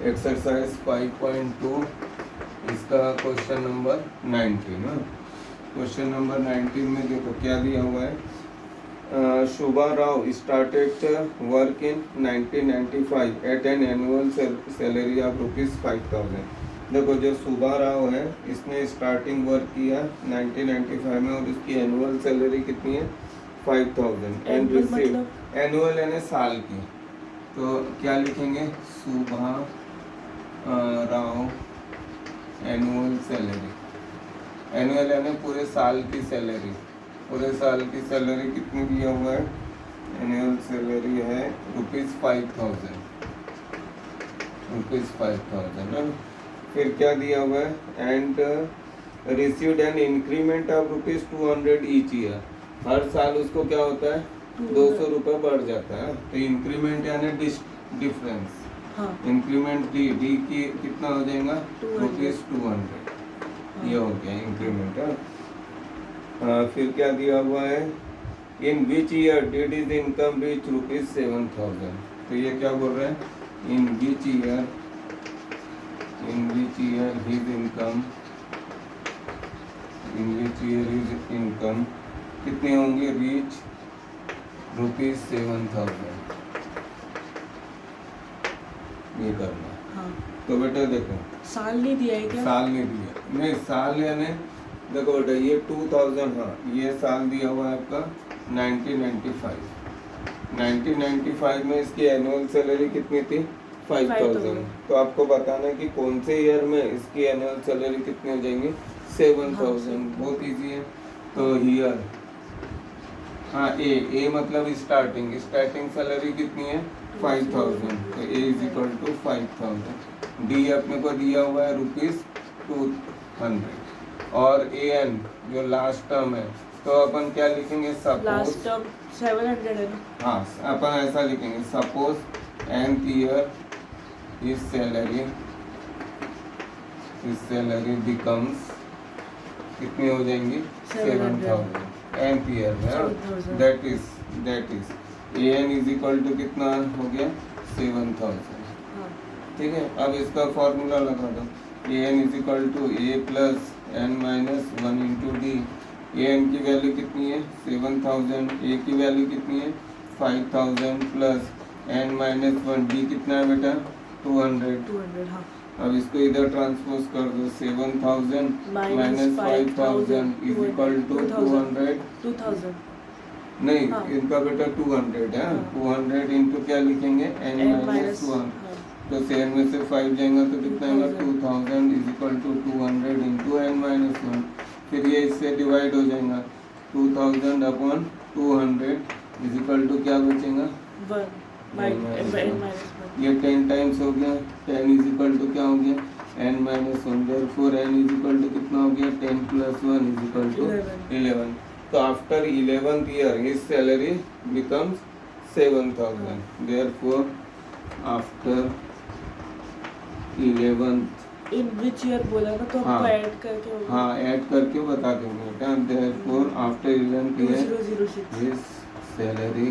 Exercise 5.2 इसका question number 19 है। Question number 19 में देखो क्या दिया हुआ है। Shubha Rao started work in 1995 at an annual salary of ₹5,000। देखो जो शुभा राव है इसने स्टार्टिंग वर्क किया 1995 में और उसकी एनुअल सैलरी कितनी है 5,000 एंड रिसीव एनुअल यानी साल की। तो क्या लिखेंगे शुभा राव एनुअल सैलरी। एनुअल यानी पूरे साल की सैलरी। पूरे साल की सैलरी कितनी दिया हुआ है। एनुअल सैलरी है ₹5,000 है। फिर क्या दिया हुआ है and received an increment of ₹200 each year. हर साल उसको क्या होता है 200 रुपये बढ़ जाता है। तो इंक्रीमेंट यानी डिफरेंस। इंक्रीमेंट डी की कितना हो जाएगा ₹200। ये हो गया इंक्रीमेंट। फिर क्या दिया हुआ है in which year did his income reach ₹7,000। तो ये क्या बोल रहे हैं in which year his income कितनी होंगी रीच ₹7,000। ये करना। तो बेटा देखो साल नहीं दिया है क्या। साल नहीं दिया नहीं साल यानी देखो बेटा ये 2000 हाँ ये साल दिया हुआ है आपका 1995 में इसकी एनुअल सैलरी कितनी थी 5,000। तो आपको बताना है कि कौन से ईयर में इसकी एनुअल सैलरी कितनी हो जाएंगी 7,000। बहुत इजी है। तो ईयर हाँ ए मतलब स्टार्टिंग सैलरी कितनी है 5,000। तो ए इज इक्वल टू 5,000। डी अपने को दिया हुआ है ₹200 और ए एन जो लास्ट टर्म है तो अपन क्या लिखेंगे लास्ट टर्म 700 है ना। हाँ अपन ऐसा लिखेंगे सपोज nth ईयर इस सैलरी बिकम्स कितनी हो जाएंगी 7,000 nth ईयर में। That is a N is equal to कितना हो गया 7,000। ठीक है। अब इसका फॉर्मूला लगा दो A N is equal to A plus N minus 1 into D. A N की वैल्यू कितनी है 7,000 ए की वैल्यू कितनी है 5,000 प्लस एन माइनस 1 डी कितना है बेटा 200। हाँ। अब इसको इधर ट्रांसपोज कर दो 7,000 माइनस 5,000 इज इक्वल टू 200 नहीं हाँ। इनका बेटा 200 है। 200 इंटू क्या लिखेंगे n माइनस 1। तो 7 में से 5 जाएगा तो कितना आएगा 2,000 is equal to 200 into n minus 1। फिर ये इससे डिवाइड हो जाएगा 2,000 अपॉन 200 इज इक्वल टू क्या बचेगा ये 10 टाइम्स हो गया। 10 इज इक्वल टू क्या हो गया n minus 1। Therefore n is equal to कितना हो गया 10 प्लस 1 इज इक्वल टू 11। तो after 11th year his salary becomes 7,000। Therefore after 11th in which year बोला ना तो आपको ऐड करके होगा। हाँ ऐड करके बता देंगे बेटा। Therefore after 11th year 2006 his salary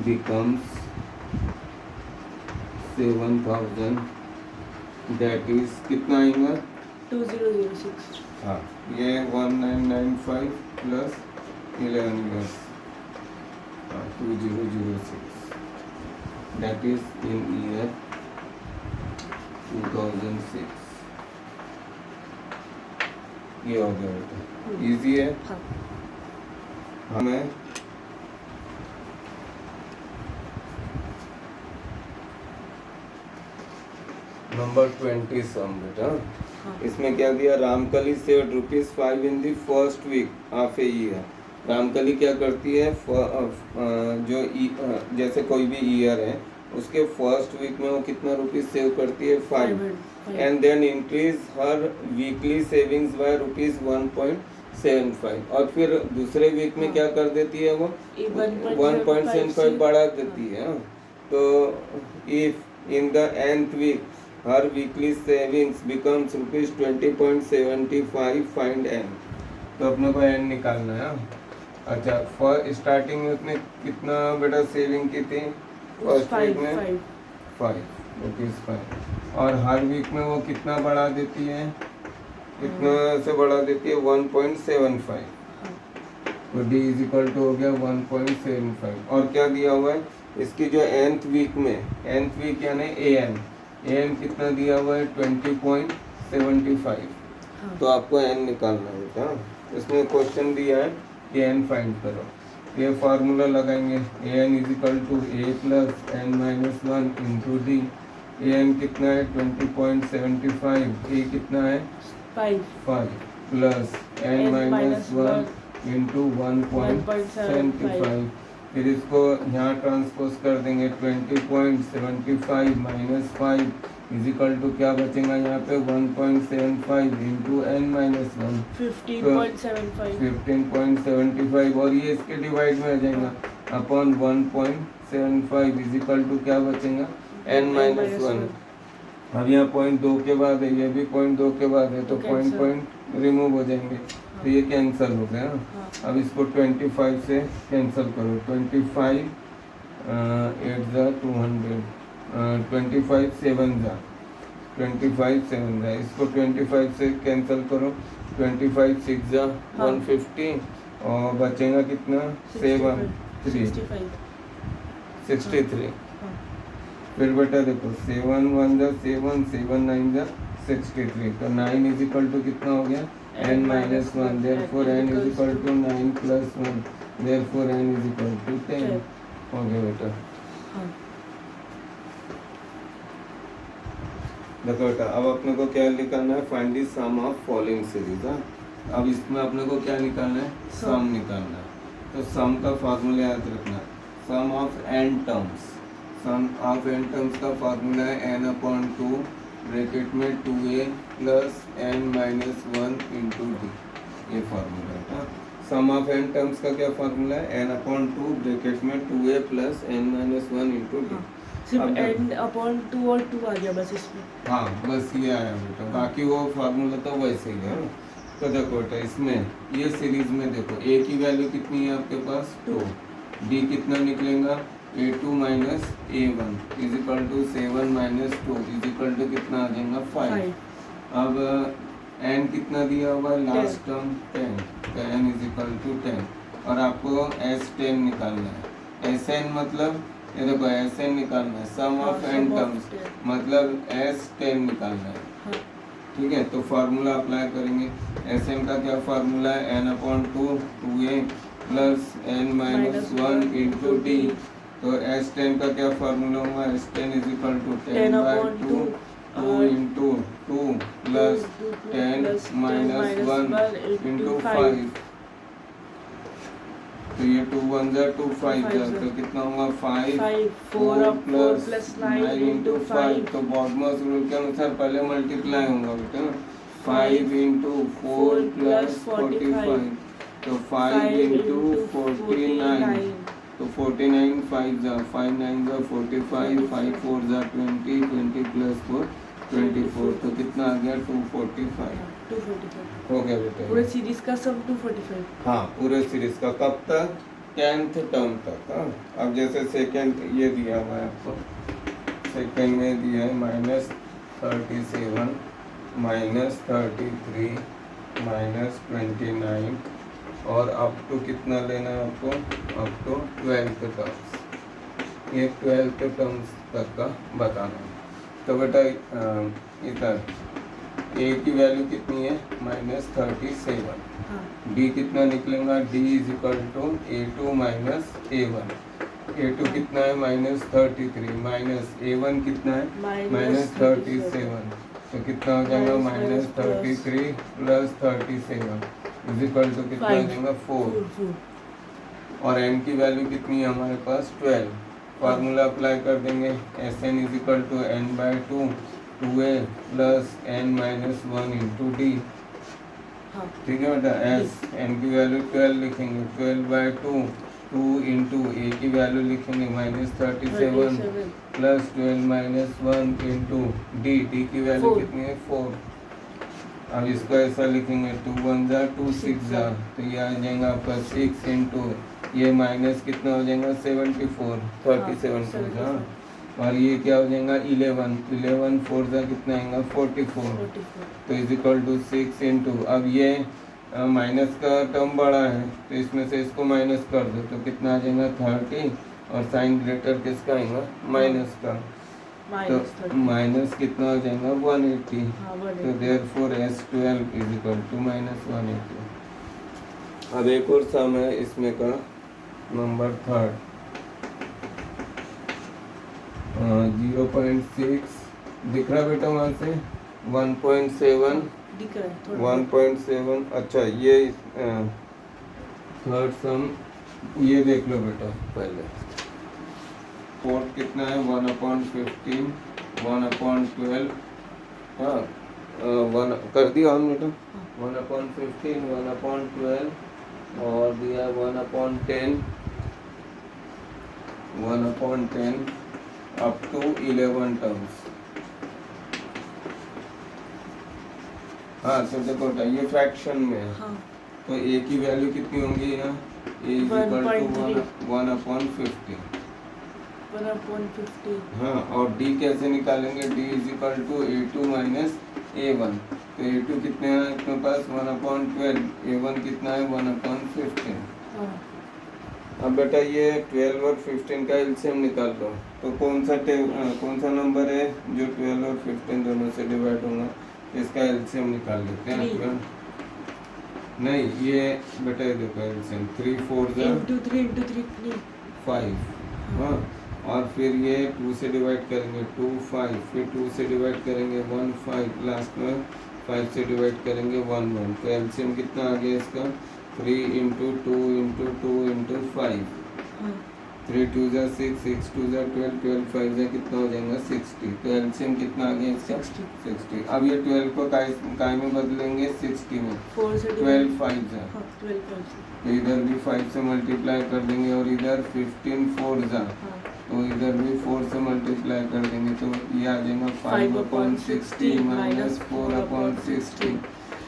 becomes 7,000। That is कितना आएगा 2006। हाँ ये 1995 plus 11 years 2006 that is in year 2006। ये हो गया बेटा इजी है। हाँ। हमें नंबर 20 सम बेटा। इसमें क्या दिया Ramkali saved ₹5 in the first week of a year. Ramkali क्या करती है जैसे कोई भी ईयर है उसके फर्स्ट वीक में वो कितना रुपीज सेव करती है 5 and then increase her weekly savings by ₹1.75 और फिर दूसरे वीक में क्या कर देती है वो 1.75 बढ़ा देती है। तो if in the nth week her weekly savings becomes ₹20.75 find n। तो अपने को n निकालना है। अच्छा स्टार्टिंग में उसने कितना बेटा सेविंग की थी फर्स्ट वीक में 5 दैट इज फाइन। और हर वीक में वो कितना बढ़ा देती है, कितना से बढ़ा देती है 1.75। तो डी इज इक्वल टू हो गया 1.75। और क्या दिया हुआ है इसकी जो nth वीक में, nth वीक यानी an कितना दिया हुआ है 20.75। तो आपको n निकालना है बेटा। इसमें क्वेश्चन दिया है कि n फाइंड करो। ये फार्मूला लगाएंगे an is equal to a plus N minus one into d. an कितना है 20.75, a कितना है 5 plus N minus one into 1.75। फिर इसको यहाँ ट्रांसपोज कर देंगे 20.75 माइनस 5 इज इक्वल टू क्या बचेगा यहाँ पे 1.75 इंटू एन माइनस 1 15.75। और ये इसके डिवाइड में आ जाएगा अपॉन 1.75 इज इक्वल टू क्या बचेगा एन माइनस 1। अब यहाँ पॉइंट 2 के बाद है, ये भी पॉइंट 2 के बाद है, तो पॉइंट रिमूव हो जाएंगे, तो ये कैंसिल हो गया। अब इसको 25 से कैंसिल करो। 25 8 जा 200, 25 7 जा 25 7 जा, इसको 25 से कैंसिल करो। 25 6 जा 150 और बचेगा कितना 63। फिर बेटा देखो 7 1 जा 7 7 9 जा 63। तो 9 इज इक्वल टू कितना हो गया n minus 1। Therefore n is equal to 9 plus 1, therefore n is equal to 10 हो गया बेटा। देखो बेटा अब अपने को क्या निकालना है, find the sum of following series. अब इसमें अपने को क्या निकालना है, सम निकालना है। तो सम का फार्मूला याद रखना, sum of n terms. Sum of n terms का फार्मूला है n अपॉन 2 ब्रैकेट में 2a plus n minus 1 into D. ये फार्मूला है। सम ऑफ n टर्म्स का क्या फार्मूला है, n अपॉन 2 ब्रैकेट में 2a plus n minus 1 into D. सिर्फ n अपॉन 2 और 2 आ गया बस इसमें। हाँ बस ये आया बेटा, बाकी वो फार्मूला तो वैसे ही है। तो देखो बेटा इसमें ये सीरीज में देखो a की वैल्यू कितनी है आपके पास 2, d कितना निकलेगा a2 minus a1 is equal to 7 minus 2 is equal to कितना आ जाएगा 5। अब n कितना दिया हुआ है लास्ट टर्म 10, तो n इज इक्वल टू 10। और आपको s10 निकालना है। sn मतलब ये देखो sn निकालना है, सम ऑफ n टर्म्स मतलब s10 निकालना है। ठीक है, तो फार्मूला अप्लाई करेंगे। sn का क्या फार्मूला है, n upon 2 2a plus n minus 1 into D. तो S10 का क्या फार्मूला होगा, S10 is equal to 10 by 2 2 into 2 plus 10 minus 1 into 5। तो ये 2 1 जा 2 5 जा, तो कितना होगा 5 4 प्लस 9 इंटू 5। तो बॉडमॉस रूल के अनुसार पहले मल्टीप्लाई होगा बेटा, 5 इंटू 4 प्लस 45। तो 5 इंटू 49, तो 49 5 जा 5 9 जा 45 5 4 जा 20 20 प्लस 4 24। तो कितना आ गया 245 हो गया बेटा। पूरे सीरीज का सम 245। हाँ पूरे सीरीज का कब तक, 10th टर्म तक। हाँ अब जैसे सेकंड ये दिया हुआ है आपको, सेकंड में दिया है -37 -33 -29 और अप टू कितना लेना है आपको, अप टू 12th टर्म्स। ये 12th टर्म्स तक का बताना है। तो बेटा इधर a की वैल्यू कितनी है -37, d कितना निकलेगा, d is equal to a2 minus a1। a2 कितना है -33 माइनस a1 कितना है -37। तो कितना हो जाएगा -33 प्लस 37 इज इक्वल टू कितना आ जाएगा 4। और n की वैल्यू कितनी है हमारे पास 12। फार्मूला अप्लाई कर देंगे, Sn is equal to n by 2 2a plus n minus 1 into d. ठीक है बेटा, s n की वैल्यू 12 लिखेंगे, 12 बाई 2 2 इंटू a की वैल्यू लिखेंगे -37 plus 12 minus 1 into D. D की वैल्यू कितनी है 4। अब इसको ऐसा लिखेंगे 2 1 जा 2 6 जा, तो ये आ जाएगा आपका 6 इंटू ये माइनस कितना हो जाएगा 74 37 जा और ये क्या हो जाएगा 11, 11 फोर जा कितना आएगा 44, 44 तो इज इक्वल टू 6 इंटू, अब ये माइनस का टर्म बड़ा है तो इसमें से इसको माइनस कर दो तो कितना आ जाएगा 30, और साइन ग्रेटर किसका आएगा माइनस का, तो -30 माइनस कितना हो जाएगा 180, हाँ तो 180 therefore S12 is equal to -180। अब एक और सम है इसमें का नंबर 3 0.6 दिख रहा बेटा वहाँ से 1.7 दिख रहा है थोड़ा 1.7, अच्छा ये थर्ड सम ये देख लो बेटा पहले, फोर्थ कितना है 1/15 1/12, हाँ 1 कर दिया हम बेटा 1/15 1/12 और दिया 1/10 1/10 अप टू 11 टर्म्स। हाँ तो देखो बेटा ये फ्रैक्शन में है हाँ तो ए की वैल्यू कितनी होंगी यहाँ ए इज इक्वल टू 1/50। 1/50 हाँ और डी कैसे निकालेंगे, d is equal to A2 minus A1, तो A2 कितने हैं अपने पास 1/12, A1 कितना है 1/15। हाँ अब बेटा ये 12 और 15 का एलसीएम निकाल लो, तो कौन सा नंबर है जो 12 और 15 दोनों से डिवाइड होगा, इसका एलसीएम निकाल लेते हैं। 3 नहीं ये बेटा ये देखो एलसीएम 3 4 जा into 3 into 3 5, हाँ और फिर ये 2 से डिवाइड करेंगे 2 5, फिर 2 से डिवाइड करेंगे 1 5, लास्ट में 5 से डिवाइड करेंगे 1 1, तो एलसीएम कितना आ गया इसका 3 इंटू 2 इंटू 2 इंटू 5, हाँ 3 2 जा 6, 6 2 जा 12, 12 5 जा कितना हो जाएगा 60, तो एलसीएम कितना आ गया इसका 60। अब ये 12 को काय में बदलेंगे 60 में, 4 से 12 5 जा, हाँ 12 5 तो इधर भी 5 से मल्टीप्लाई कर देंगे और इधर 15 4 जा, हाँ तो इधर भी 4 से मल्टीप्लाई कर देंगे तो ये आ जाएगा 5/60 माइनस 4/60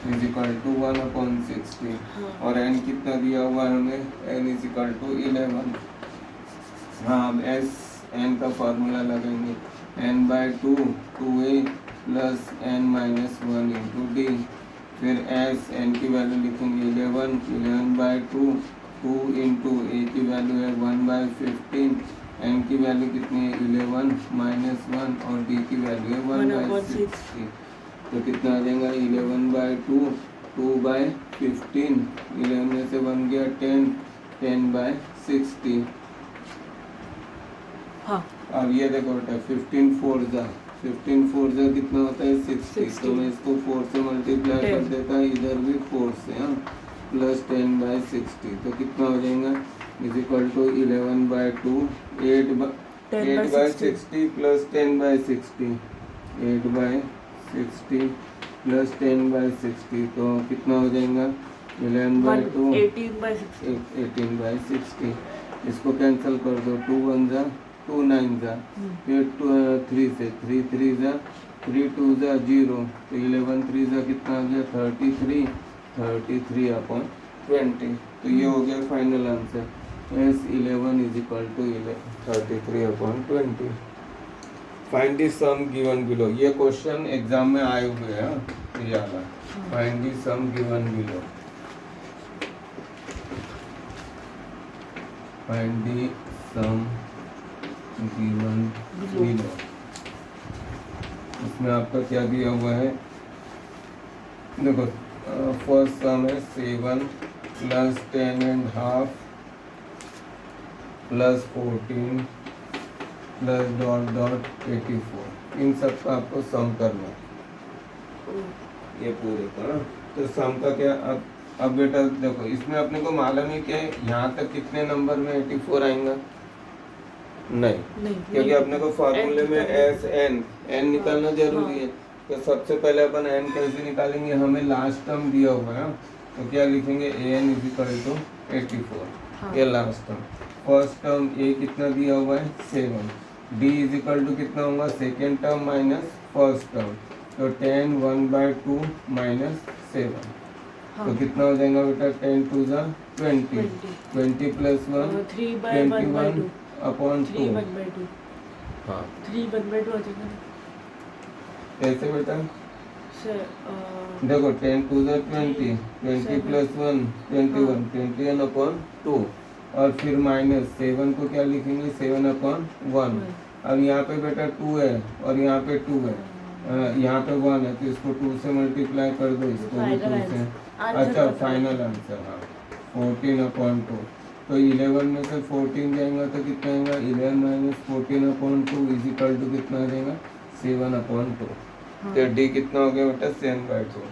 इज इक्वल टू 1/60, हाँ और n कितना दिया हुआ है हमें, n इज इक्वल टू 11। हाँ अब n का फार्मूला लगाएंगे n/2 2a plus n minus 1 into D, फिर n की वैल्यू लिखेंगे 11 11/2 2 इंटू a की वैल्यू है 1/15, n की वैल्यू कितनी है 11 माइनस 1 और d की वैल्यू है 1/60, तो कितना आ जाएगा 11/2 2/15, 11 में से 1 गया 10 10/60। हाँ अब ये देखो बेटा 15 4 जा कितना होता है 60, तो मैं इसको 4 से मल्टीप्लाई कर 10 देता है, इधर भी 4 से, हाँ प्लस 10/60, तो कितना हो जाएगा is equal to 11/2 8/60 plus 10/60 8/60 plus 10/60, तो कितना हो जाएगा 11/2 18/60 18/60, इसको कैंसिल कर दो 2 1 जा 2 9 जा, फिर 3 से 3 3 जा 3 2 जा 0, तो 11 3 जा कितना आ गया 33/20, तो ये हो गया final answer S11 is equal to 33/20। Find the sum given below, ये क्वेश्चन एग्जाम में आए हुए हैं, ये वाला find the sum given below, find the sum given below. इसमें आपका क्या दिया हुआ है, देखो फर्स्ट सम है 7 प्लस 10.5 प्लस 14 प्लस डॉट 84, इन सब का आपको सम करना है ये पूरे का ना। तो सम का क्या, अब बेटा देखो इसमें अपने को मालूम है कि यहाँ तक कितने नंबर में 84 आएगा, नहीं क्योंकि अपने को फार्मूले में n निकालना जरूरी है, तो सबसे पहले अपन n कैसे निकालेंगे, हमें लास्ट टर्म दिया हुआ है, तो क्या लिखेंगे an इज इक्वल टू 84, ये last term, first term a कितना दिया हुआ है 7, d इज इक्वल टू कितना होगा second term minus first term, तो 10 1/2 माइनस 7, तो कितना हो जाएगा बेटा 10 2 जा 20 20 प्लस 1 21/2, हाँ 3 1/2 आ जाएगा ना। कैसे बेटा? सर देखो 10 टू द 20, 20 प्लस 1 21, 21 अपॉन 2 और फिर माइनस 7 को क्या लिखेंगे 7 अपॉन 1। अब यहाँ पे बेटा 2 है और यहाँ पे 2 है, यहाँ पे 1 है तो इसको 2 से मल्टीप्लाई कर दो, इसको भी 2 से। अच्छा फाइनल आंसर हाँ 14 अपॉन 2। तो 11 में से 14 जाएगा तो कितना आएगा 11 minus 14 upon 2 is equal to कितना आ जाएगा 7 अपॉन 2। तो डी कितना हो गया बेटा 7/2।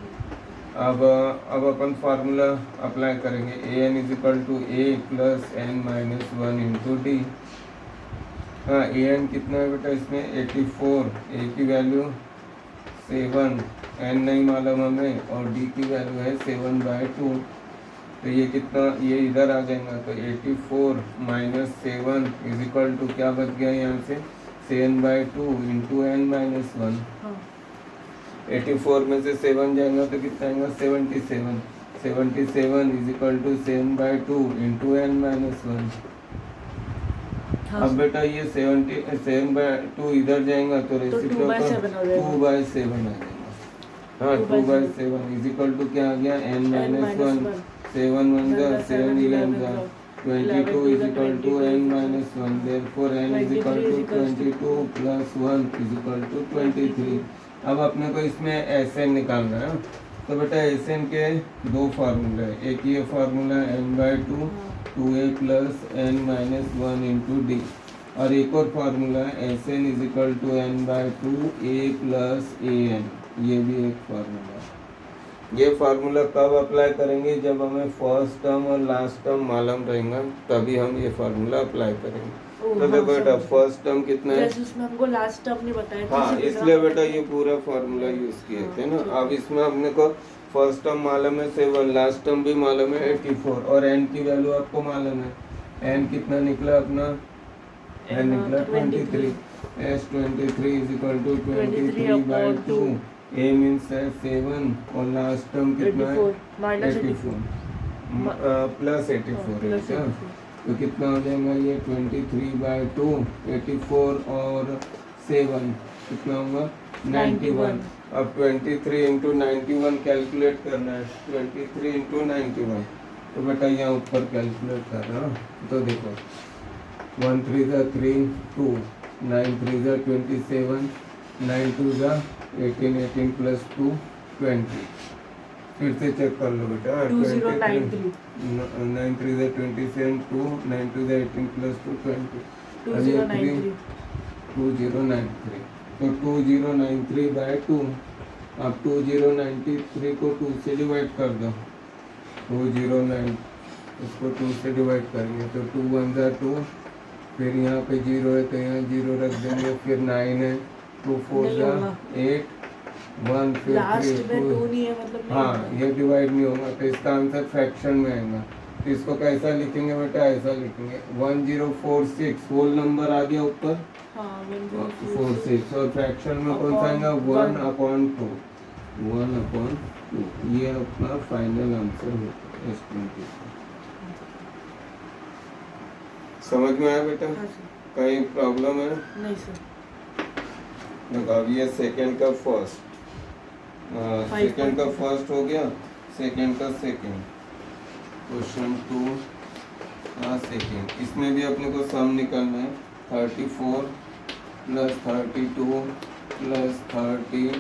अब अपन फार्मूला अप्लाई करेंगे A N is equal to A plus N minus 1 into D. हाँ ए एन कितना है बेटा इसमें 84, ए की वैल्यू 7, एन नहीं मालूम हमें और डी की वैल्यू है 7/2। तो ये कितना ये इधर आ जाएगा तो 84 माइनस 7 इज इक्वल टू क्या बच गया यहाँ से 7/2 इंटू एन माइनस 1। 84 में से 7 जाएगा तो कितना आएगा 77, 77 is equal to 7/2 into n minus 1। अब बेटा ये 7/2 इधर जाएगा तो रेसिप्रोकल 2/7 आ जाएगा। हाँ 2/7 इज इक्वल टू क्या आ गया n माइनस 1, 7 1 जा 7 11 जा 22 is equal to n minus 1, therefore n is equal to 22 plus 1 is equal to 23। अब अपने को इसमें एसएन निकालना है। तो बेटा एसएन के दो फार्मूले हैं, एक ये formula n/2 2a plus n minus 1 into d और एक और फार्मूला है S N is equal to n/2 a plus an। ये भी एक फार्मूला है। ये फार्मूला कब अप्लाई करेंगे जब हमें फर्स्ट टर्म और लास्ट टर्म मालूम रहेगा तभी हम ये फार्मूला अप्लाई करेंगे। तो देखो बेटा फर्स्ट टर्म कितना है जैसे उसमें हमको लास्ट टर्म नहीं बताया हाँ इसलिए बेटा ये पूरा फार्मूला यूज किए थे ना। अब इसमें अपने को फर्स्ट टर्म मालूम है 7, लास्ट टर्म भी मालूम है 84 और एन की वैल्यू आपको मालूम है। एन कितना निकला अपना एन निकला 23, S 23 is equal to 23/2। A means है 7 और लास्ट टर्म कितना है 84 प्लस 84 है क्या? तो कितना हो जाएगा ये 23/2, 84 और 7 कितना होगा 91। अब 23 इंटू 91 कैलकुलेट करना है 23 इंटू 91। तो बेटा यहाँ ऊपर कैलकुलेट कर रहा हूँ तो देखो 1 3 3 2 9 3 27 9 2 18 18 प्लस 2 20। फिर से चेक कर लो बेटा 2093 9 3 27 2 9 2 18 प्लस 2 20 2093 2093। तो 2093/2। अब 2093 को 2 से डिवाइड कर दो 209 इसको 2 से डिवाइड करेंगे तो 2 1 जा 2 फिर यहाँ पे 0 है तो यहाँ 0 रख देंगे फिर 9 है 2 4 जा 8 1 फिर लास्ट 3 में 2 2 नहीं है मतलब नहीं हाँ होगा। ये डिवाइड नहीं होगा तो इसका आंसर फ्रैक्शन में आएगा। तो इसको कैसा लिखेंगे बेटा ऐसा लिखेंगे 1046 होल नंबर आ गया ऊपर हाँ 46 और फ्रैक्शन में कौन सा आएगा 1/2 1/2। ये अपना फाइनल आंसर होगा S20। समझ में आया बेटा? हाँ सर। कहीं प्रॉब्लम है? नहीं सर। देखो अब ये सेकंड का फर्स्ट सेकंड का फर्स्ट हो गया, सेकंड का सेकंड। क्वेश्चन 2 का सेकंड, इसमें भी अपने को सम निकालना है 34 प्लस 32 प्लस 30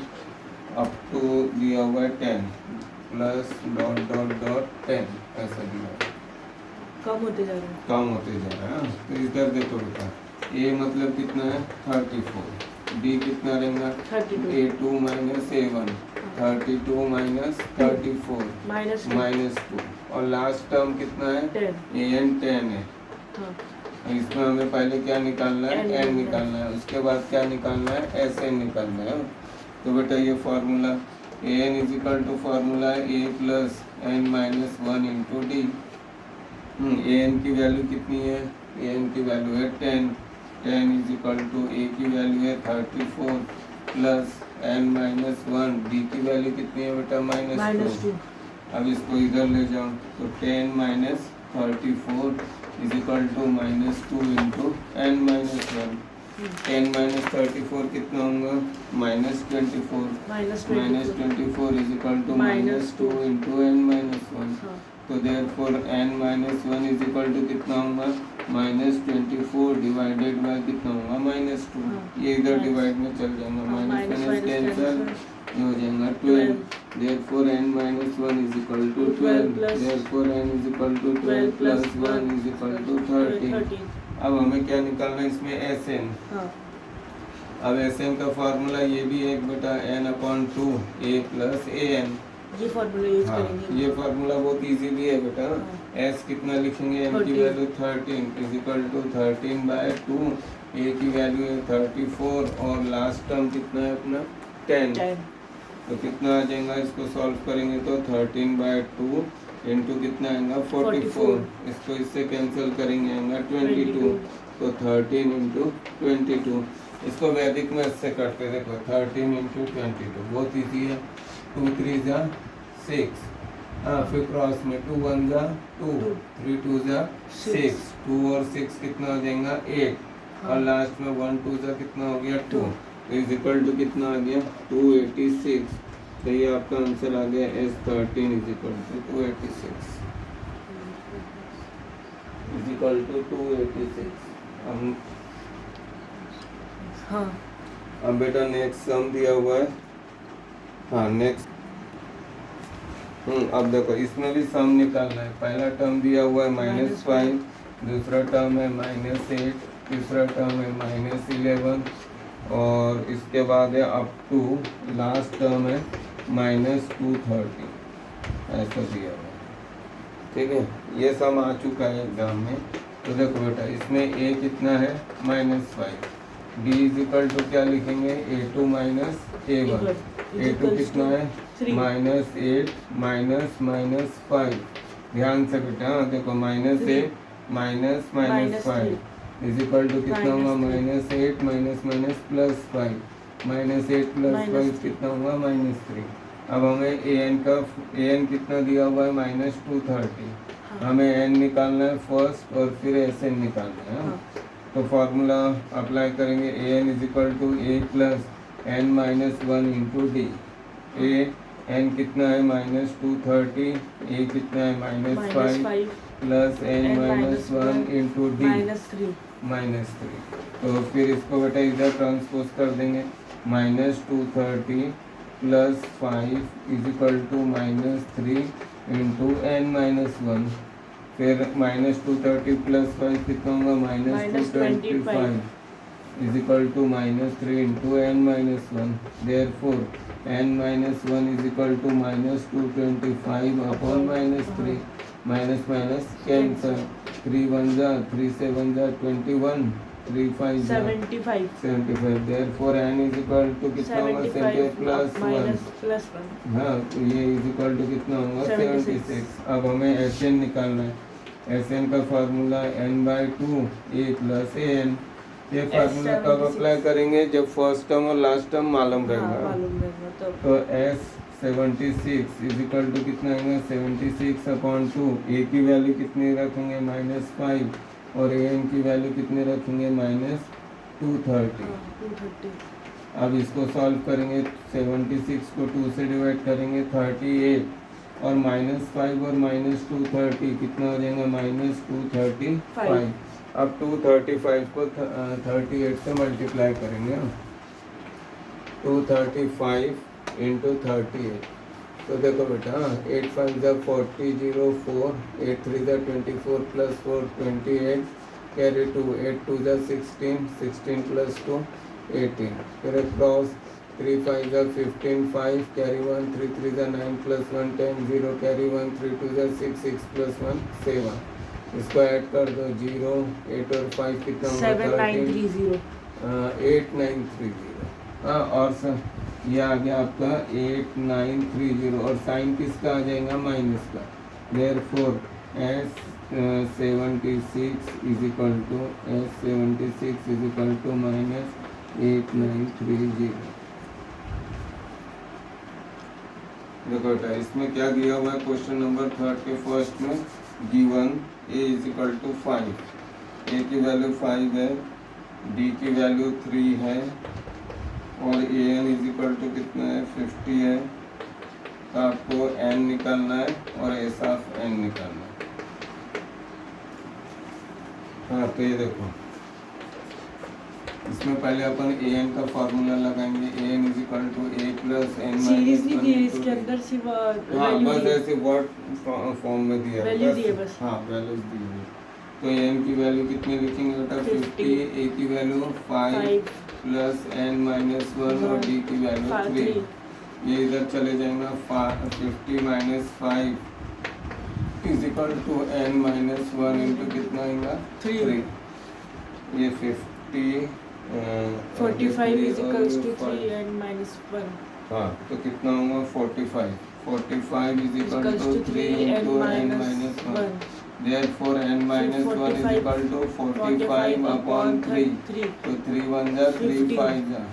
अप टू दिया हुआ है 10 प्लस डॉट डॉट डॉट 10 ऐसा दिया है। कम होते जा रहे हैं। कम होते जा रहा है। तो इधर देखो बेटा ए मतलब कितना है 34, डी कितना रहेगा 32 A2 minus A1 32 minus 34 minus 2 और लास्ट टर्म कितना है 10 AN 10 है। हाँ इसमें हमें पहले क्या निकालना है N n निकालना है, उसके बाद क्या निकालना है SN निकालना है। तो बेटा ये formula AN is equal to formula है A plus n minus 1 into d. AN की वैल्यू कितनी है AN की वैल्यू है 10 इज इक्वल टू A की वैल्यू है 34 प्लस n माइनस 1 डी की वैल्यू कितनी है बेटा माइनस 2। अब इसको इधर ले जाओ तो 10 minus 34 is equal to -2 into n minus 1। 10 minus 34 कितना होगा minus 24 minus minus 24 is equal to minus 2 into n minus 1 हाँ तो therefore n minus 1 is equal to कितना होगा माइनस 24 डिवाइडेड बाय कितना होगा माइनस 2 हाँ, ये इधर minus- डिवाइड में चल जाएगा हाँ, minus minus minus cancel cancel, ये हो जाएगा 12 therefore n minus 1 is equal to 12 plus- therefore n is equal to 12 plus 1 is equal to 13 अब हमें क्या निकालना है इसमें Sn हाँ अब Sn का फार्मूला ये भी है बेटा n upon 2 a plus an ये फॉर्मूला यूज हाँ करेंगे ये फार्मूला बहुत इजीली है बेटा हाँ। s कितना लिखेंगे n की 13 value 13 is equal to 13 by 2 a की वैल्यू है 34 और लास्ट टर्म कितना है अपना 10 10 तो कितना आ जाएगा इसको सॉल्व करेंगे तो 13 बाय 2 इंटू कितना आएगा 44 इसको इससे कैंसिल करेंगे आएगा 22 तो 13 इंटू 22 इसको वैदिक में इससे करते देखो 13 इंटू 22 बहुत ईजी है 2 3 जा 6 हाँ फिर क्रॉस में 2 1 जा 2 3 2 जा 6 2 और 6 कितना हो जाएगा 8 और लास्ट में 1 2 जा कितना हो गया 2 इज इक्वल टू कितना आ गया 286 तो ये आपका आंसर आ गया S13 is equal to 286 is equal to 286 हम हाँ अब बेटा नेक्स्ट सम दिया हुआ है हाँ नेक्स्ट अब देखो इसमें भी सम निकालना है पहला टर्म दिया हुआ है -5 दूसरा टर्म है -8 तीसरा टर्म है -11 और इसके बाद है अप टू लास्ट टर्म है -230 ऐसा दिया हुआ है ठीक है ये सम आ चुका है एग्जाम में तो देखो बेटा इसमें a कितना है -5 b इज इक्वल टू क्या लिखेंगे a2 माइनस a1 a2 कितना है -8 माइनस 5 ध्यान से बेटा हाँ देखो -8 माइनस -5 इज इक्वल टू कितना होगा -8 माइनस प्लस 5 -8 प्लस 5 कितना होगा -3 अब हमें an कितना दिया हुआ है -230 हमें n निकालना है फर्स्ट और फिर Sn निकालना है तो फार्मूला अप्लाई करेंगे an is equal to a plus n minus 1 into d n कितना है -230 a कितना है -5 plus n minus 1 into d -3 तो फिर इसको बेटा इधर ट्रांसपोज कर देंगे -230 plus 5 is equal to -3 into n minus 1 फिर -230 प्लस 5 कितना होगा -225 is equal to -3 into n minus 1 therefore n minus 1 is equal to -225 upon -3 minus cancel 3 1 जा 3 7 जा 21 3 5 जा 75 therefore n is equal to कितना होगा 75 प्लस 1 हाँ तो ये इज इक्वल टू कितना होगा 76 अब हमें Sn निकालना है Sn का formula n/2 a plus an ये फार्मूला कब अप्लाई करेंगे जब फर्स्ट टर्म और लास्ट टर्म मालूम रहेगा तो S76 इज इक्वल टू कितना आएगा 76 अपॉन 2 a की वैल्यू कितनी रखेंगे -5 और an की वैल्यू कितनी रखेंगे -230 अब इसको सॉल्व करेंगे 76 को 2 से डिवाइड करेंगे 38 और -5 और -230 कितना हो जाएगा -235 अब 235 को 38 से मल्टीप्लाई करेंगे 235 इंटू 38 तो देखो बेटा 8 5 जा 40 0 4 8 3 जा 24 प्लस 4 28 कैरी 2 8 2 जा 16 16 प्लस 2 18 फिर क्रॉस 3 5 जा 15 5 कैरी 1 3 3 जा 9 प्लस 1 10 0 कैरी 1 3 2 जा 6 6 प्लस 1 7 इसको ऐड कर दो 0 8 और 5 कितना होगा 8930 हाँ और सर ये आ गया आपका 8930 और साइन किसका आ जाएगा माइनस का therefore S76 is equal to S76 is equal to -8930 देखो बेटा इसमें क्या दिया हुआ है क्वेश्चन नंबर 3 के फर्स्ट में given a is equal to 5 a की वैल्यू 5 है डी की वैल्यू 3 है और a N is equal to कितना है 50 है, तो आपको एन निकालना है और एस ऑफ एन निकालना है। हाँ तो ये देखो, इसमें पहले अपन ए एन का फॉर्मूला लगाएंगे। A N is equal to A plus N series नहीं दी है माइनस इसके अंदर, सिर्फ हाँ वैल्यू बस दी है। ऐसे वर्ड फॉर्म में दिया है, वैल्यू दी है बस। हाँ वैल्यूज दी है। तो एन की वैल्यू कितनी लिखेंगे बेटा 50, ए की वैल्यू 5 प्लस एन माइनस 1 और डी की वैल्यू 3। ये इधर चले जाएंगे, 50 minus 5 is equal to n minus 1 into कितना आएगा 3। ये 50 45 is equals to 3 and minus 1। हाँ तो कितना होगा 45 is equal to 3 into n minus 1। Therefore n minus 1 is equal to 45 upon 3. तो 3 1 जा 3 5 जा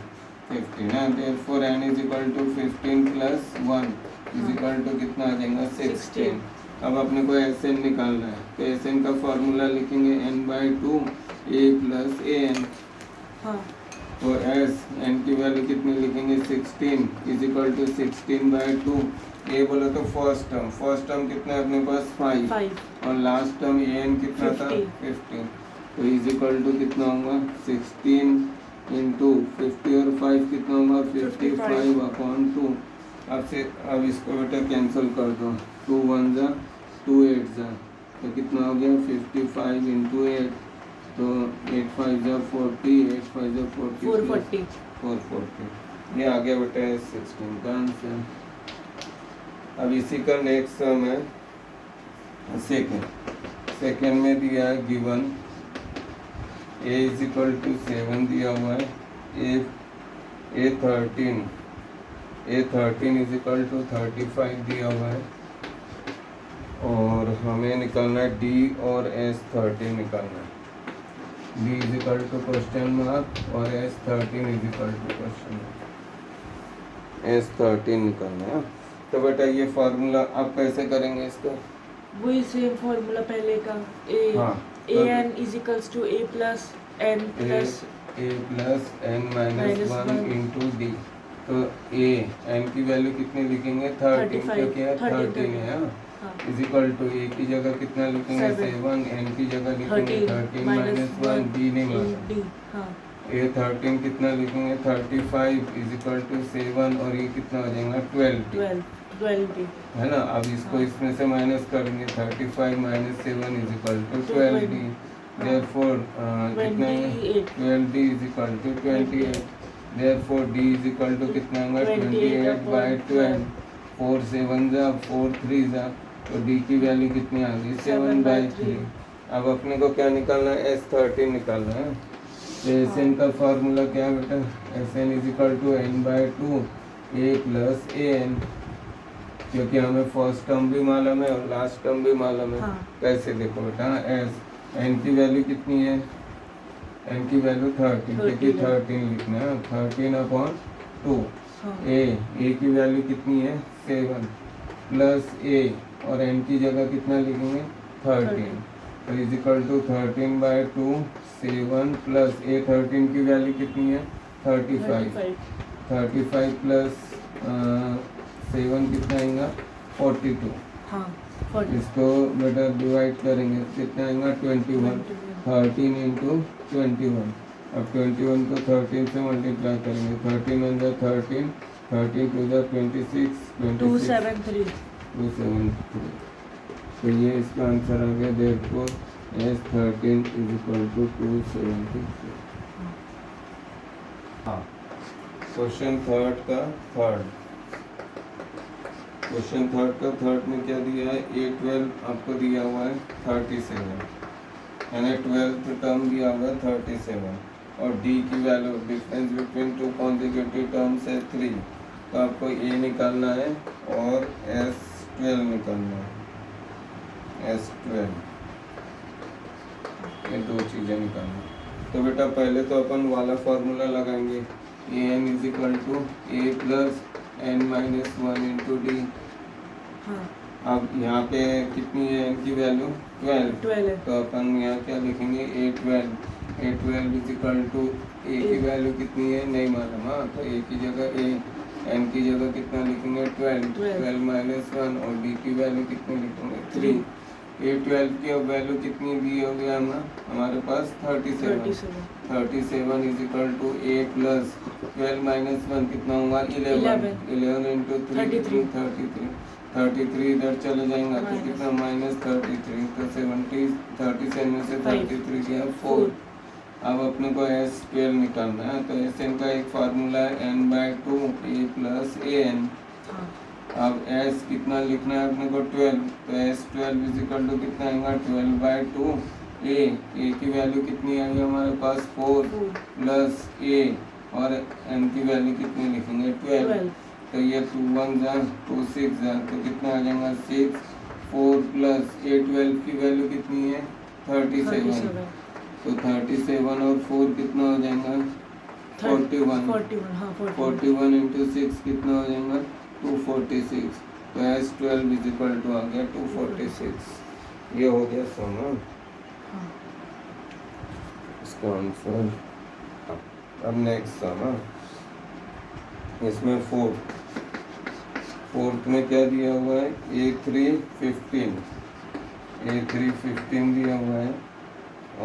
15 है। Therefore n is equal to 15 plus 1 is equal to कितना आ जाएगा 16। अब अपने को Sn निकालना है, तो Sn का फॉर्मूला लिखेंगे n by 2 a plus an। हाँ तो s n की वैल्यू कितनी लिखेंगे 16 is equal to 16 by 2। ये बोला तो फर्स्ट टर्म कितना है अपने पास 5 और लास्ट टर्म ए एन कितना था 15। तो इज इक्वल टू कितना होगा 16 इंटू 50 और 5 कितना होगा 55 अपॉन 2। अब इसको बेटा कैंसिल कर दो, 2 1 जा 2 8 जा, तो कितना हो गया 55 इंटू 8, तो 8 5 जा 40, 8 5 जा 40, 440। ये आ गया बेटा 16 का आंसर। अब इसी का नेक्स्ट सम है सेकेंड में दिया है given a is equal to 7 दिया हुआ है, ए 13 इज इक्वल टू 35 दिया हुआ है और हमें निकालना है d और s 13 निकालना है। d is equal to question mark और s 13 is equal to question mark, s 13 निकालना है। तो बेटा ये फॉर्मूला आप कैसे करेंगे इसका, वही सेम फॉर्मूला पहले का, A N is equals to A plus N plus N minus 1 into D. तो ए एन की वैल्यू कितनी लिखेंगे 13, क्योंकि 13 है इज इक्वल टू ए की जगह कितना लिखेंगे 7, एन की जगह लिखेंगे 13 माइनस 1, डी नहीं माना। ए 13 कितना लिखेंगे 35 इज इक्वल टू 7 और ये कितना हो जाएगा 12 है ना। अब इसको इसमें से माइनस करेंगे, 35 minus 7 is equal to 12 d. Therefore कितना है 12 d is equal to 28। Therefore d is equal to कितना होगा 28 बाय 12, 4 7 जा 4 3 जा, तो डी की वैल्यू कितनी आ गई 7 बाय 3। अब अपने को क्या निकालना है S13 निकालना है। तो Sn का फॉर्मूला क्या है बेटा, Sn is equal to n by 2 a plus a n, क्योंकि हमें फर्स्ट टर्म भी मालूम है और लास्ट टर्म भी मालूम है। कैसे देखो बेटा, एन की वैल्यू कितनी है, एन की वैल्यू 13, क्योंकि 13 लिखना है 13 अपॉन 2। ए की वैल्यू कितनी है 7 प्लस ए और एन की जगह कितना लिखेंगे 13, तो is equal to 13 by 2 7 plus A 13 की वैल्यू कितनी है 35 प्लस 7 कितना आएगा 42। इसको बेटा डिवाइड करेंगे कितना आएगा 21, 13 इंटू 21। अब 21 को 13 से मल्टीप्लाई करेंगे, 13 1 जा 13, 13 2 जा 26, 273। तो ये इसका आंसर आ गया। Therefore S13 is equal to 273। हाँ क्वेश्चन थर्ड में क्या दिया है, A12 आपको दिया हुआ है 37, यानी 12th टर्म दिया हुआ है 37 और D की value difference between two consecutive terms है 3। तो आपको A निकालना है और S12 निकालना है, S12 ये दो चीज़ें निकालना। तो बेटा पहले तो अपन वाला फार्मूला लगाएंगे, A N is equal to A plus N minus 1 into D. अब यहाँ पे कितनी है एन की वैल्यू 12 है, तो अपन यहाँ क्या लिखेंगे A12 A12 is equal to ए की वैल्यू कितनी है नहीं मालूम। हाँ, तो ए की जगह ए, एन की जगह कितना लिखेंगे 12, 12 माइनस 1 और डी की वैल्यू कितनी लिखेंगे 3। A12 की अब वैल्यू कितनी दी हो गया हमारे पास 37 is equal to A plus 12 minus 1 कितना होगा 11 इंटू 33 इधर चले जाएंगे तो कितना माइनस 33, तो 37 में से 33 गया 4। अब अपने को S12 निकालना है, तो Sn का एक फार्मूला है n/2 a प्लस an। अब S कितना लिखना है अपने को 12, तो S12 इज इक्वल टू कितना आएगा 12/2 a की वैल्यू कितनी आएगी हमारे पास 4 प्लस a और n की वैल्यू कितनी लिखेंगे 12। तो ये 2 1 जा 2 6 जा तो कितना आ जाएगा 6, 4 प्लस A12 की वैल्यू कितनी है 37। तो 37 और 4 कितना हो जाएगा 41 इंटू 6 कितना हो जाएगा 246। तो S12 इज इक्वल टू आ गया 246। ये हो गया सम। इसका आंसर। अब नेक्स्ट सम, इसमें फोर्थ में क्या दिया हुआ है A3 15 दिया हुआ है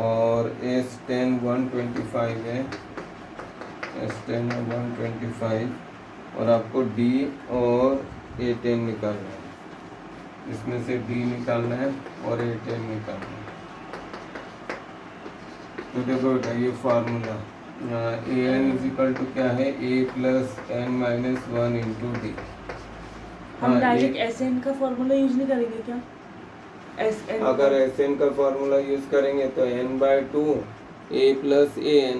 और S10 125 है, S10 125 और आपको D और A10 निकालना है। इसमें से D निकालना है और A10 निकालना है। तो देखो बेटा ये formula an is equal to क्या है a plus n minus 1 into d. हम डायरेक्ट Sn का फॉर्मूला यूज नहीं करेंगे क्या? Sn अगर Sn का फॉर्मूला यूज करेंगे तो n/2 a प्लस an,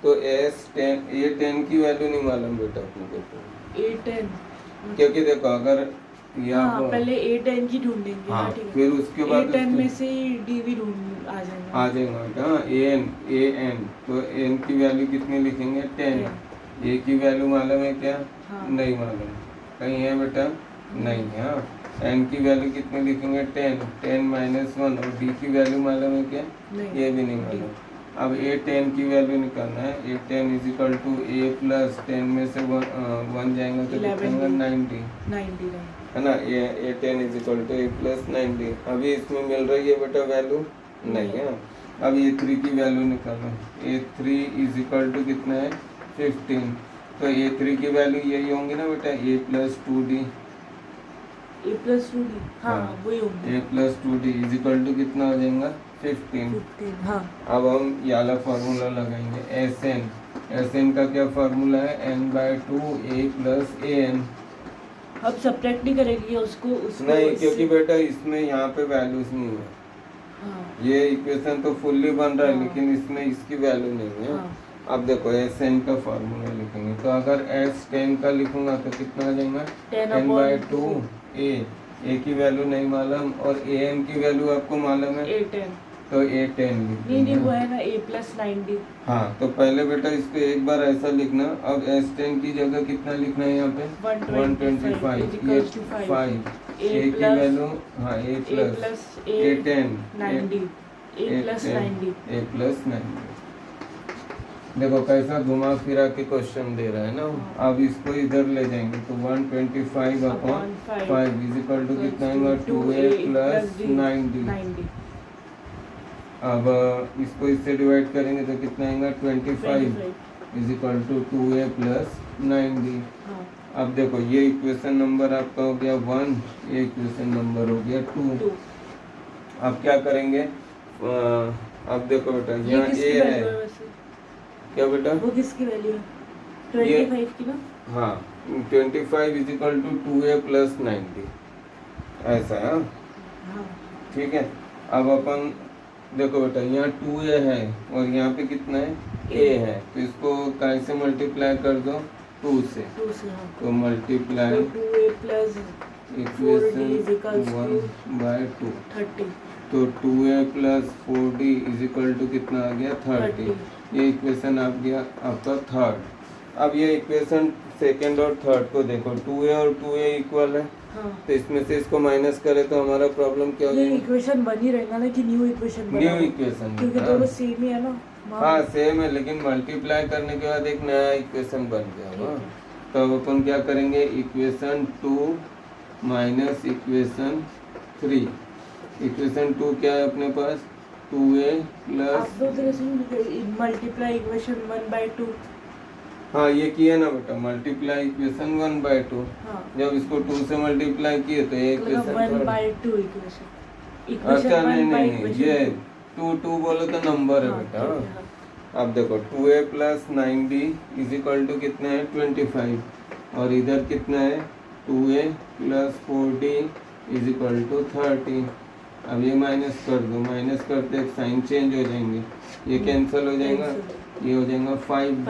तो A10 की वैल्यू नहीं मालूम बेटा अपने को। A10 क्योंकि देखो अगर हाँ, पहले A10 की ढूंढेंगे। हाँ, ठीक है। फिर उसके बाद A10 में से D भी ढूंढ आ जाएगा बेटा। an तो n की वैल्यू कितनी लिखेंगे 10। a की वैल्यू मालूम है क्या? हाँ। नहीं मालूम। कहीं है बेटा? नहीं है। हाँ, n की वैल्यू कितनी लिखेंगे 10 माइनस 1 और d की वैल्यू मालूम है क्या? ये भी नहीं मालूम। अब A10 की वैल्यू निकालना है। A10 is equal to a plus 10 में से 1 जाएंगे तो कितना 90 है ना। A10 is equal to a plus 90। अभी इसमें मिल रही है बेटा वैल्यू नहीं है। अब A3 की वैल्यू निकालो। A3 इज इक्वल टू कितना है 15। तो A3 की वैल्यू यही होंगी ना बेटा a प्लस 2d। हाँ, वही होंगे। a plus 2d is equal to कितना हो जाएगा 15। हाँ। अब हम ये वाला फार्मूला लगाएंगे Sn का क्या फार्मूला है n/2 a प्लस an। अब सब्ट्रैक्ट नहीं करेंगे उसको नहीं, क्योंकि बेटा इसमें यहाँ पे वैल्यूज नहीं है। हाँ। ये इक्वेशन तो फुल्ली बन रहा है हाँ। लेकिन इसमें इसकी वैल्यू नहीं है। हाँ। अब देखो Sn का फार्मूला लिखेंगे तो अगर S10 का लिखूंगा तो कितना आ जाएगा 10/2 a की वैल्यू नहीं मालूम और an की वैल्यू आपको मालूम है A10 तो A10 नहीं वो है ना a प्लस 90। हाँ, तो पहले बेटा इसको एक बार ऐसा लिखना। अब S10 की जगह कितना लिखना है यहाँ पे 125 ये 5 a की वैल्यू हाँ a plus A10 a plus 90। देखो कैसा घुमा फिरा के क्वेश्चन दे रहा है ना। अब इसको इधर ले जाएंगे तो 125 अपॉन 5 इज इक्वल टू कितना आएगा 2a प्लस 90। अब इसको इससे डिवाइड करेंगे तो कितना आएगा 25 is equal to 2a plus 90। अब देखो ये इक्वेशन नंबर आपका हो गया 1, ये इक्वेशन नंबर हो गया 2। अब क्या करेंगे अब देखो बेटा यहाँ a है क्या बेटा वो किसकी वैल्यू है 25 की ना। हाँ 25 is equal to 2a plus 90 ऐसा है। हाँ। ठीक है। अब अपन देखो बेटा यहाँ 2a है और यहाँ पे कितना है a है तो इसको कैसे मल्टीप्लाई कर दो 2 से। हाँ। तो मल्टीप्लाई 2a प्लस इक्वेशन 1/2 30। तो 2a plus 4d is equal to कितना आ गया 30। ये इक्वेशन आ गया आपका थर्ड। अब ये इक्वेशन सेकंड और थर्ड को देखो 2a और 2a इक्वल है। हाँ। तो इसमें से इसको माइनस करे तो हमारा प्रॉब्लम क्या हो ये जाएगा इक्वेशन बन ही रहेगा ना कि न्यू इक्वेशन न्यू इक्वेशन क्योंकि दोनों सेम ही है ना। हाँ सेम है, लेकिन मल्टीप्लाई करने के बाद एक नया इक्वेशन बन गया होगा। तो अब अपन क्या करेंगे, इक्वेशन 2 माइनस इक्वेशन 3। इक्वेशन 2 क्या है अपने पास, 2a आप प्लस, दो तरह से मल्टीप्लाई इक्वेशन 1/2। हाँ ये किया ना बेटा, मल्टीप्लाई इक्वेशन 1/2। हाँ जब इसको 2 से मल्टीप्लाई किए तो ये इक्वेशन 1/2 इक्वेशन। अच्छा नहीं इक्वेशन नहीं नहीं, ये 2 बोलो तो नंबर है बेटा। अब देखो 2a plus 9b is equal to कितना है 25, और इधर कितना है 2a plus 4d is equal to 30। अब ये माइनस कर दो, माइनस करते एक साइन चेंज हो जाएंगे, ये कैंसिल हो जाएगा, ये हो जाएगा 5d,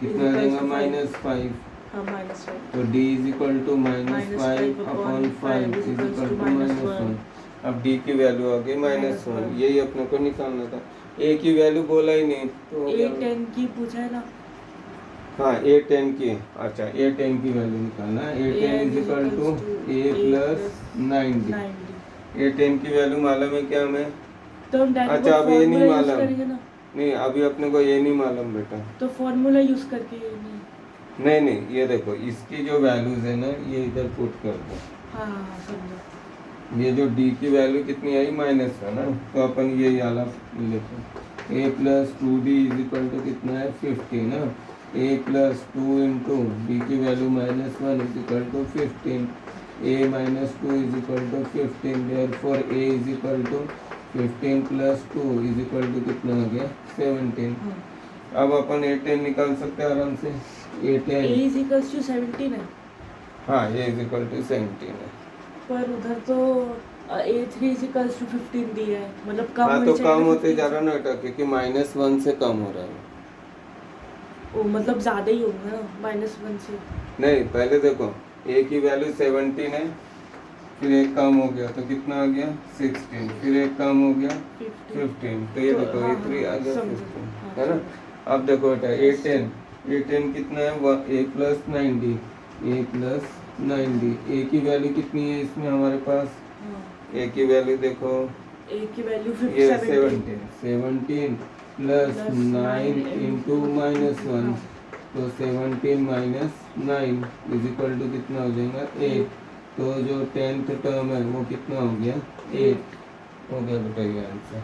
कितना हो जाएगा -5। हाँ -5। तो d is equal to -5 upon 5 is equal to -1। अब d की वैल्यू आ गई -1, यही अपने को निकालना था। a की वैल्यू बोला ही नहीं तो हो गया। A10 की पूछा है ना। हाँ a10 की, अच्छा a10 की वैल्यू निकालना है। a10 is equal to a plus 90। a10 की वैल्यू मालूम है क्या हमें? तो हम डायरेक्ट अच्छा अब ये नहीं फॉर्मूला यूज मालूम, करेंगे ना। नहीं अभी अपने को ये नहीं मालूम बेटा। तो फॉर्मूला यूज करके नहीं। नहीं ये देखो, इसकी जो वैल्यूज है ना ये इधर पुट कर दो। हाँ समझो। ये जो d की वैल्यू कितनी आई माइनस है ना, तो अपन ये वाला लेते हैं। a plus 2d is equal to कितना है 50 ना। a प्लस 2 इंटू डी की value -1 is equal to 15। a minus 2 is equal to 15, therefore a is equal to 15 plus 2 is equal to कितना हो गया 17। अब अपन a10 निकाल सकते हैं आराम से। a10 a is equals to 17 है, हाँ a इज इक्वल टू 17 है। पर उधर तो a3 इज इक्वल्स टू 15 दिया है, मतलब कम हाँ होनी तो चाहिए कम ना होते 15 जा रहा ना बेटा, क्योंकि -1 से कम हो रहा है। ओ मतलब ज्यादा ही होगा ना -1 से। नहीं पहले देखो a की वैल्यू 17 है, फिर एक कम हो गया तो कितना आ गया 16, फिर एक कम हो गया 15, तो ये तो देखो हाँ, a3 आ गया समझो, 15, हाँ, है ना। अब देखो बेटा a10 कितना है a plus 9d, a plus 9d, a की वैल्यू कितनी है इसमें हमारे पास, हाँ। a की वैल्यू देखो a की वैल्यू ये 17 17 प्लस 9 इंटू -1, तो 17 माइनस 9 इज इक्वल टू कितना हो जाएगा 8। तो जो 10th टर्म है वो कितना हो गया 8 हो गया बेटा ये आंसर।